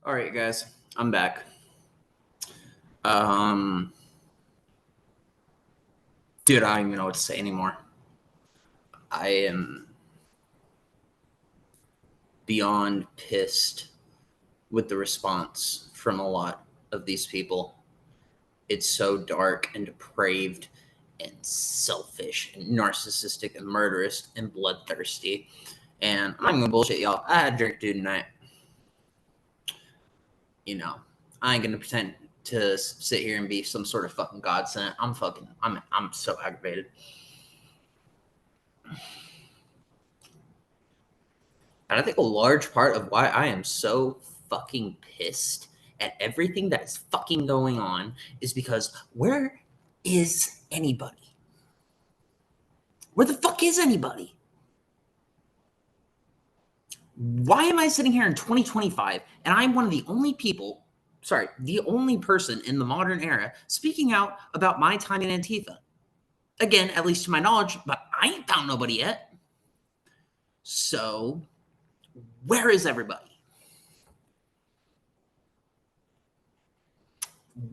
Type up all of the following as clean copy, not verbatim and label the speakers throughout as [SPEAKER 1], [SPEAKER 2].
[SPEAKER 1] All right, guys, I'm back. Um, Dude, I don't even know what to say anymore. I am beyond pissed with the response from a lot of these people. It's so dark and depraved and selfish and narcissistic and murderous and bloodthirsty. And I'm not gonna bullshit y'all. I had a drink due tonight. I ain't gonna pretend to sit here and be some sort of fucking godsend. I'm so aggravated. And I think a large part of why I am so fucking pissed at everything that is fucking going on is because where is anybody? Where the fuck is anybody? Why am I sitting here in 2025 and I'm one of the only people, the only person in the modern era speaking out about my time in Antifa? Again, at least to my knowledge, but I ain't found nobody yet. So, where is everybody?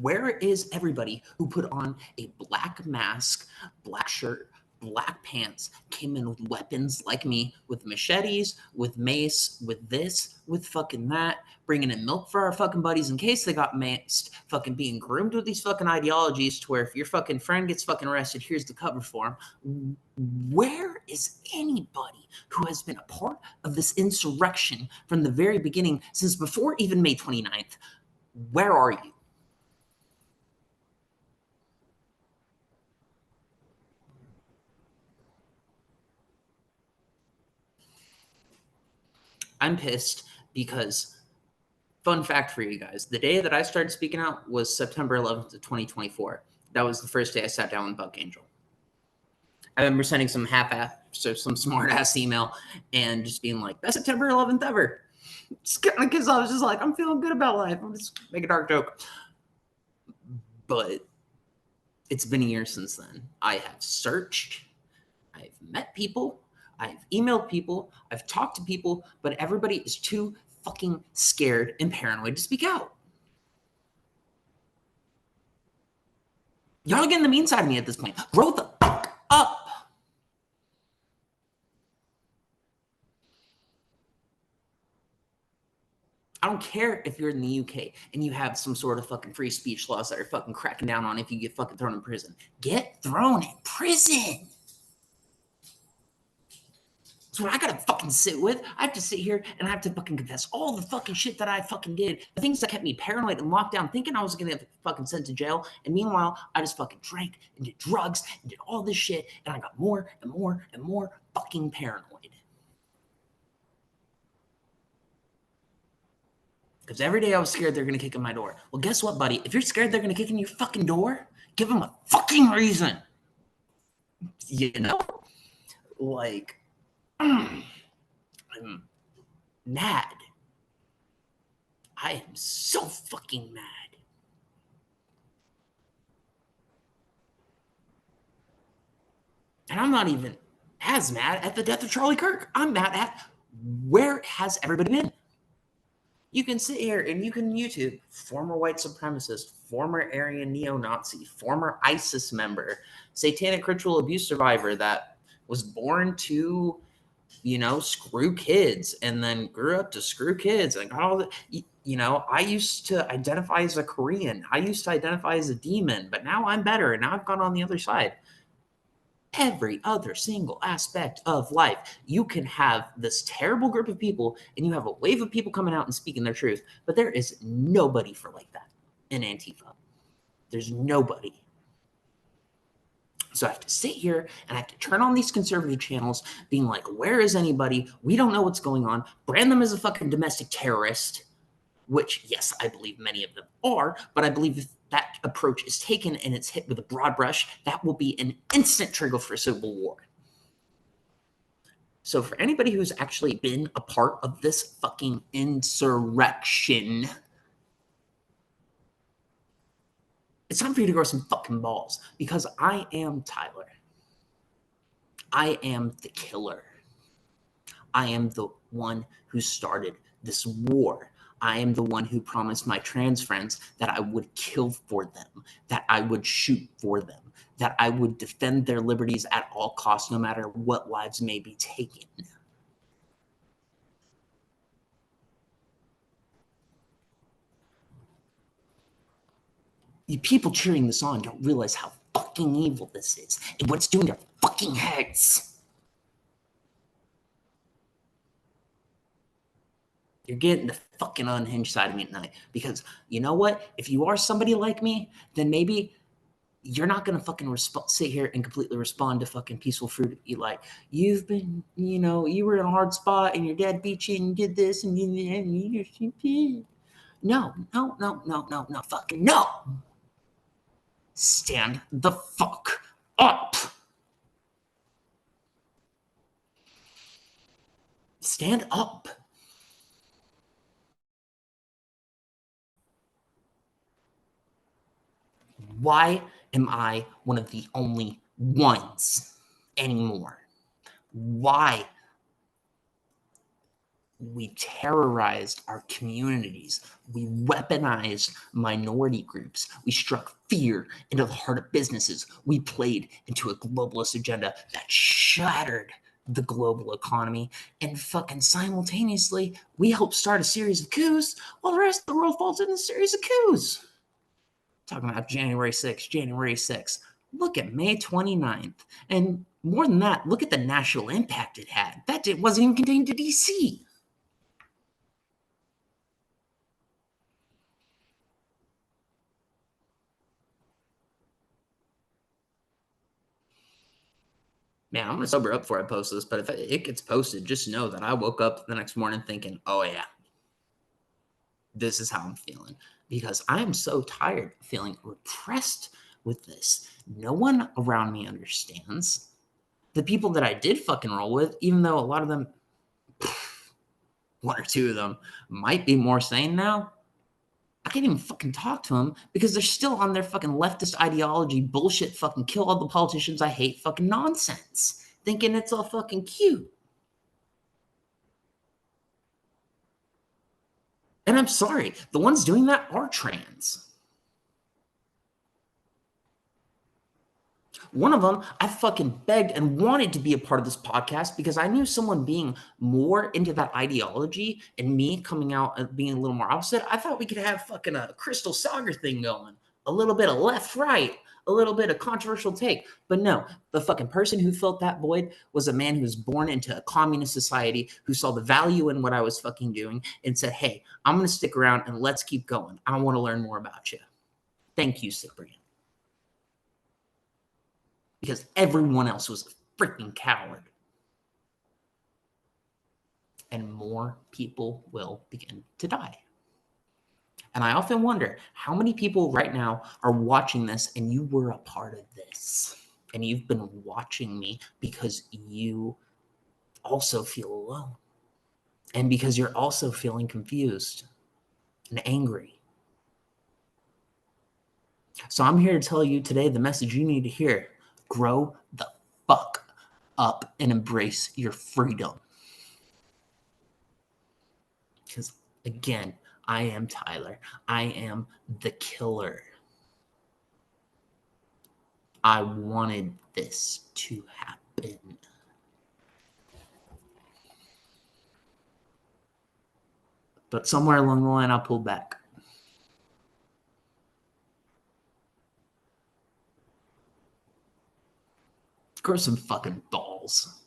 [SPEAKER 1] Where is everybody who put on a black mask, black shirt, black pants, came in with weapons like me, with machetes, with mace, with this, with fucking that, bringing in milk for our fucking buddies in case they got maced, fucking being groomed with these fucking ideologies to where if your fucking friend gets fucking arrested, here's the cover for him. Where is anybody who has been a part of this insurrection from the very beginning, since before even May 29th? Where are you? I'm pissed because, fun fact for you guys, the day that I started speaking out was September 11th of 2024. That was the first day I sat down with Buck Angel. I remember sending some some smart-ass email and just being like, best September 11th ever. Just because I was just like, I'm feeling good about life. I'm just make a dark joke. But it's been a year since then. I have searched. I've met people. I've emailed people, I've talked to people, but everybody is too fucking scared and paranoid to speak out. Y'all are getting the mean side of me at this point. Grow the fuck up. I don't care if you're in the UK and you have some sort of fucking free speech laws that are fucking cracking down on if you get fucking thrown in prison. Get thrown in prison. So what I gotta fucking sit with. I have to sit here and I have to fucking confess all the fucking shit that I fucking did. The things that kept me paranoid and locked down, thinking I was gonna get fucking sent to jail. And meanwhile, I just fucking drank and did drugs and did all this shit. And I got more and more and more fucking paranoid. Because every day I was scared they're gonna kick in my door. Well, guess what, buddy? If you're scared they're gonna kick in your fucking door, give them a fucking reason. You know? Like, I'm mad. I am so fucking mad. And I'm not even as mad at the death of Charlie Kirk. I'm mad at where has everybody been? You can sit here and you can YouTube former white supremacist, former Aryan neo-Nazi, former ISIS member, satanic ritual abuse survivor that was born to, screw kids and then grew up to screw kids and got all the, I used to identify as a Korean. I used to identify as a demon, but now I'm better and now I've gone on the other side. Every other single aspect of life. You can have this terrible group of people and you have a wave of people coming out and speaking their truth, but there is nobody for like that in Antifa. There's nobody. So I have to sit here and I have to turn on these conservative channels being like, where is anybody? We don't know what's going on. Brand them as a fucking domestic terrorist, which, yes, I believe many of them are, but I believe if that approach is taken and it's hit with a broad brush, that will be an instant trigger for a civil war. So for anybody who's actually been a part of this fucking insurrection, it's time for you to grow some fucking balls, because I am Tyler. I am the killer. I am the one who started this war. I am the one who promised my trans friends that I would kill for them, that I would shoot for them, that I would defend their liberties at all costs, no matter what lives may be taken. You people cheering this on don't realize how fucking evil this is and what it's doing to their fucking heads. You're getting the fucking unhinged side of me tonight because you know what? If you are somebody like me, then maybe you're not gonna fucking sit here and completely respond to fucking peaceful fruit. You like you've been, you were in a hard spot and your dad beat you and you did this and you. No, no, no, no, no, no, fucking no. Stand the fuck up. Stand up. Why am I one of the only ones anymore? Why? We terrorized our communities. We weaponized minority groups. We struck fear into the heart of businesses. We played into a globalist agenda that shattered the global economy. And fucking simultaneously, we helped start a series of coups while the rest of the world falls into a series of coups. Talking about January 6th, January 6th. Look at May 29th. And more than that, look at the national impact it had. That wasn't even contained to DC. Man, I'm gonna sober up before I post this, but if it gets posted, just know that I woke up the next morning thinking, oh yeah, this is how I'm feeling. Because I'm so tired of feeling repressed with this. No one around me understands. The people that I did fucking roll with, even though a lot of them, one or two of them, might be more sane now, I can't even fucking talk to them because they're still on their fucking leftist ideology bullshit, fucking kill all the politicians I hate fucking nonsense, thinking it's all fucking cute. And I'm sorry, the ones doing that are trans. One of them, I fucking begged and wanted to be a part of this podcast because I knew someone being more into that ideology and me coming out and being a little more opposite. I thought we could have fucking a Crystal Sagar thing going, a little bit of left, right, a little bit of controversial take. But no, the fucking person who filled that void was a man who was born into a communist society who saw the value in what I was fucking doing and said, hey, I'm going to stick around and let's keep going. I want to learn more about you. Thank you, Cyprian. Because everyone else was a freaking coward. And more people will begin to die. And I often wonder how many people right now are watching this and you were a part of this. And you've been watching me because you also feel alone. And because you're also feeling confused and angry. So I'm here to tell you today the message you need to hear. Grow the fuck up and embrace your freedom. Because again, I am Tyler. I am the killer. I wanted this to happen. But somewhere along the line, I pulled back. Grow some fucking balls.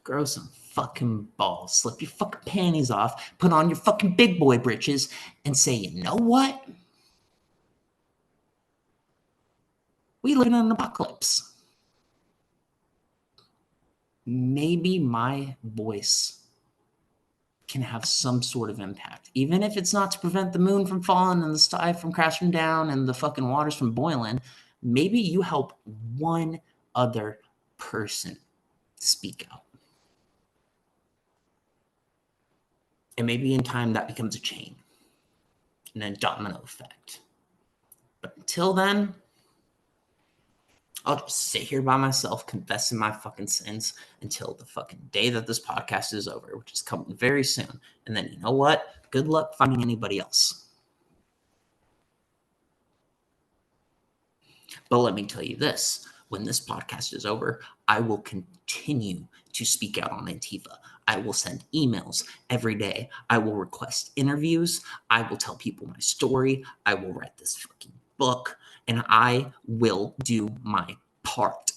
[SPEAKER 1] Grow some fucking balls. Slip your fucking panties off, put on your fucking big boy britches, and say, you know what? We live in an apocalypse. Maybe my voice can have some sort of impact, even if it's not to prevent the moon from falling and the sky from crashing down and the fucking waters from boiling. Maybe you help one other person speak out. And maybe in time that becomes a chain and a domino effect. But until then, I'll just sit here by myself, confessing my fucking sins until the fucking day that this podcast is over, which is coming very soon. And then, you know what? Good luck finding anybody else. But let me tell you this. When this podcast is over, I will continue to speak out on Antifa. I will send emails every day. I will request interviews. I will tell people my story. I will write this fucking book. And I will do my part,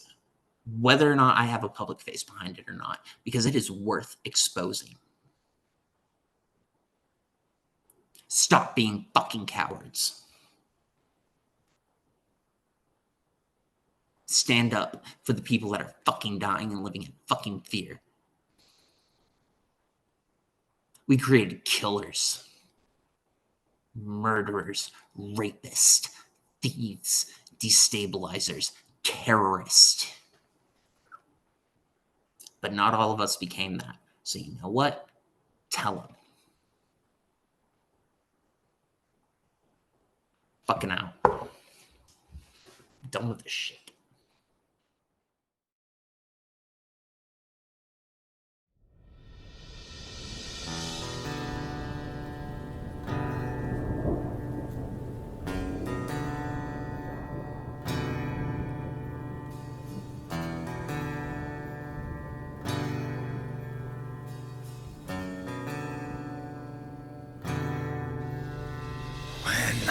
[SPEAKER 1] whether or not I have a public face behind it or not, because it is worth exposing. Stop being fucking cowards. Stand up for the people that are fucking dying and living in fucking fear. We created killers, murderers, rapists, thieves, destabilizers, terrorists. But not all of us became that. So you know what? Tell them. Fucking out. I'm done with this shit.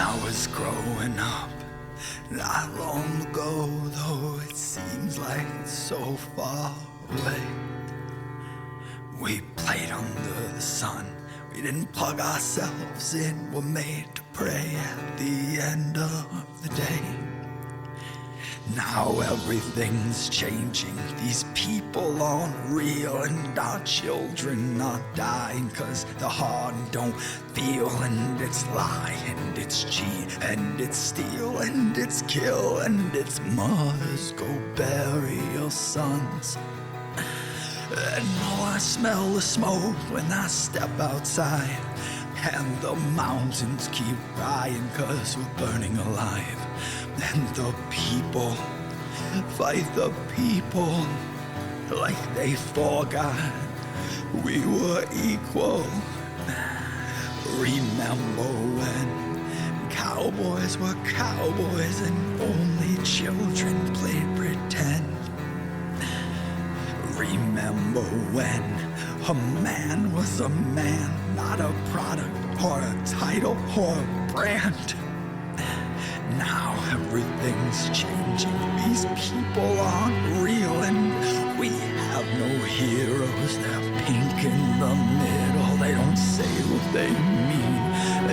[SPEAKER 2] I was growing up, not long ago, though it seems like it's so far away. We played under the sun, we didn't plug ourselves in, we're made to pray at the end of the day. Now everything's changing, these people aren't real, and our children are dying, 'cause the heart don't feel, and it's lie, and it's cheat, and it's steal, and it's kill, and it's mothers go bury your sons. And oh, I smell the smoke when I step outside, and the mountains keep crying, 'cause we're burning alive. And the people fight the people like they forgot we were equal. Remember when cowboys were cowboys and only children played pretend? Remember when a man was a man, not a product or a title or a brand? Now everything's changing, these people aren't real, and we have no heroes. They're pink in the middle, they don't say what they mean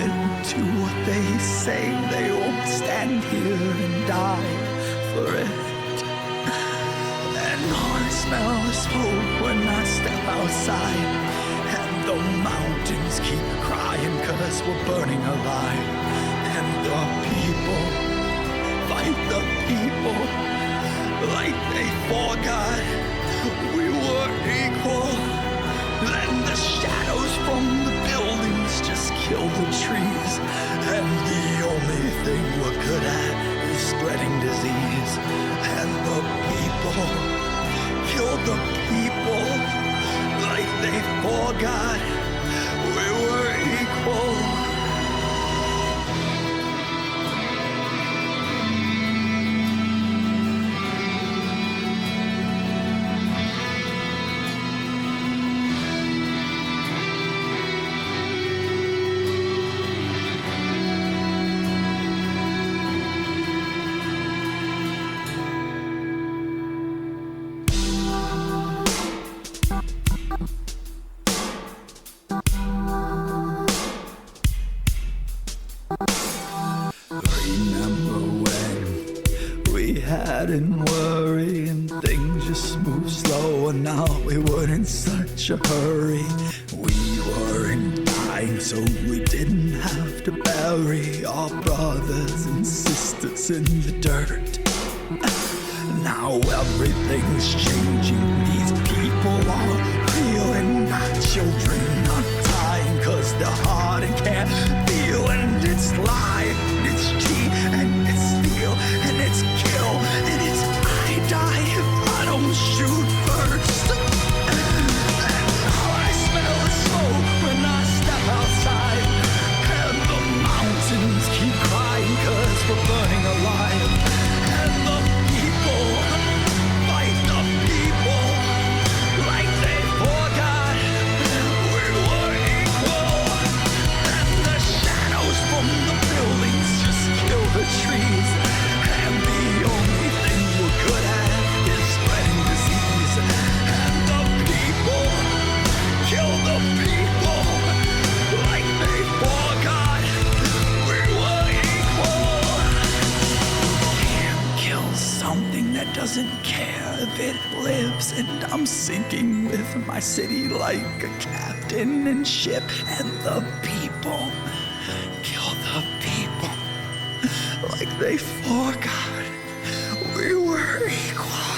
[SPEAKER 2] and do what they say. They won't stand here and die for it. And I smell the smoke when I step outside, and the mountains keep crying, 'cause we're burning alive. And the people fight the people like they forgot we were equal. Then the shadows from the buildings just kill the trees, and the only thing we're good at is spreading disease. And the people kill the people like they forgot we were equal. Hadn't worry and things just moved slow, and now we weren't in such a hurry. We weren't dying, so we didn't have to bury our brothers and sisters in the dirt. Now everything's changing, these people are real, and our children are dying, 'cause they're hard and can't feel, and it's lie, and it's cheat, and it's steal, and it's kill, and it's ships, and I'm sinking with my city like a captain in ship. And the people kill the people like they forgot we were equal.